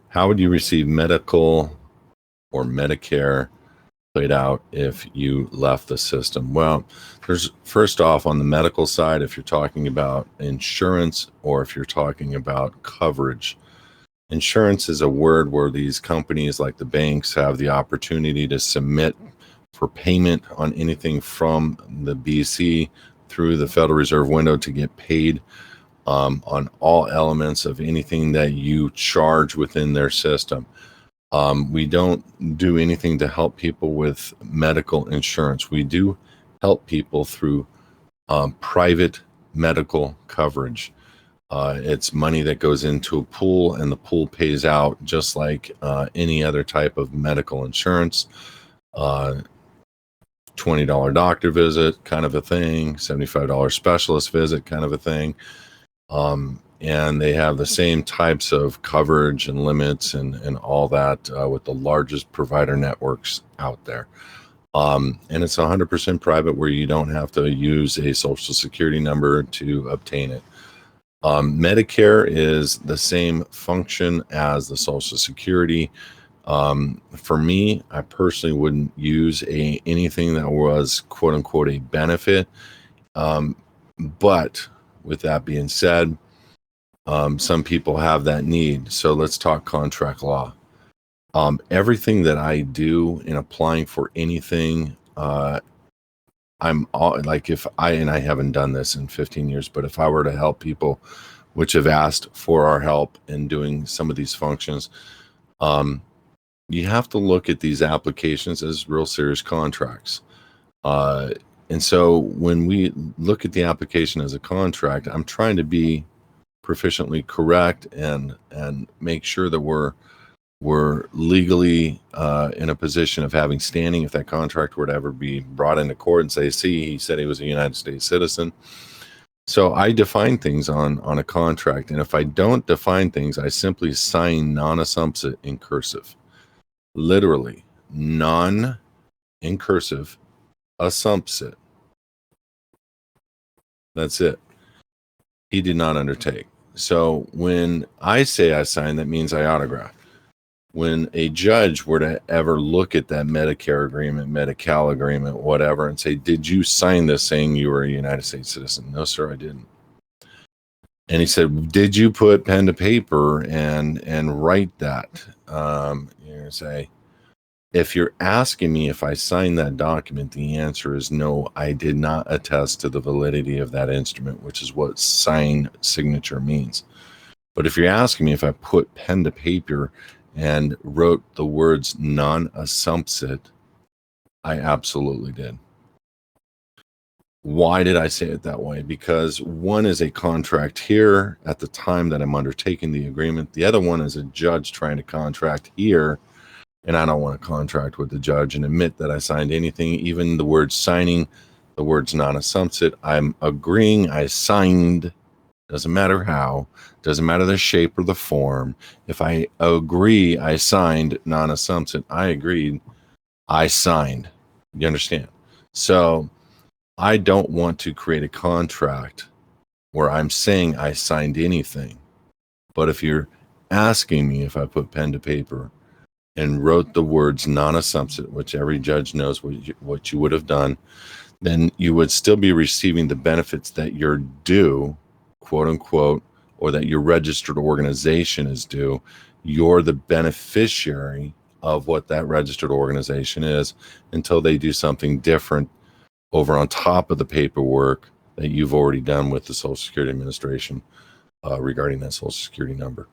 How would you receive medical or Medicare played out if you left the system? Well, there's first off on the medical side, if you're talking about insurance or if you're talking about coverage. Insurance is a word where these companies like the banks have the opportunity to submit for payment on anything from the BC through the Federal Reserve window to get paid on all elements of anything that you charge within their system. We don't do anything to help people with medical insurance. We do help people through private medical coverage. It's money that goes into a pool, and the pool pays out just like any other type of medical insurance. $20 doctor visit kind of a thing, $75 specialist visit kind of a thing. And they have the same types of coverage and limits and all that with the largest provider networks out there. And it's 100% private, where you don't have to use a social security number to obtain it. Medicare is the same function as the Social Security. For me, I personally wouldn't use anything that was quote unquote a benefit. But with that being said, some people have that need. So let's talk contract law. Everything that I do in applying for anything, I'm all, like if I, and I haven't done this in 15 years, but if I were to help people which have asked for our help in doing some of these functions, you have to look at these applications as real serious contracts. And so when we look at the application as a contract, I'm trying to be proficiently correct and make sure that we're legally in a position of having standing if that contract were to ever be brought into court and say, see, he said he was a United States citizen. So I define things on a contract, and if I don't define things, I simply sign non-assumpsit in cursive. Literally, non in cursive, assumpsit. That's it. He did not undertake. So when I say I sign, that means I autograph. When a judge were to ever look at that Medicare agreement, Medi-Cal agreement, whatever, and say, did you sign this saying you were a United States citizen? No, sir, I didn't. And he said, did you put pen to paper and write that? You say, if you're asking me if I signed that document, the answer is no, I did not attest to the validity of that instrument, which is what signed signature means. But if you're asking me if I put pen to paper and wrote the words non-assumpsit, I absolutely did. Why did I say it that way? Because one is a contract here at the time that I'm undertaking the agreement. The other one is a judge trying to contract here, and I don't want to contract with the judge and admit that I signed anything, even the word signing, the words non-assumpsit. I'm agreeing I signed. Doesn't matter how, doesn't matter the shape or the form. If I agree I signed non-assumpsit, I agreed I signed. You understand? So I don't want to create a contract where I'm saying I signed anything. But if you're asking me if I put pen to paper and wrote the words non-assumpsit, which every judge knows what you would have done, then you would still be receiving the benefits that you're due, quote unquote, or that your registered organization is due. You're the beneficiary of what that registered organization is until they do something different over on top of the paperwork that you've already done with the Social Security Administration regarding that Social Security number.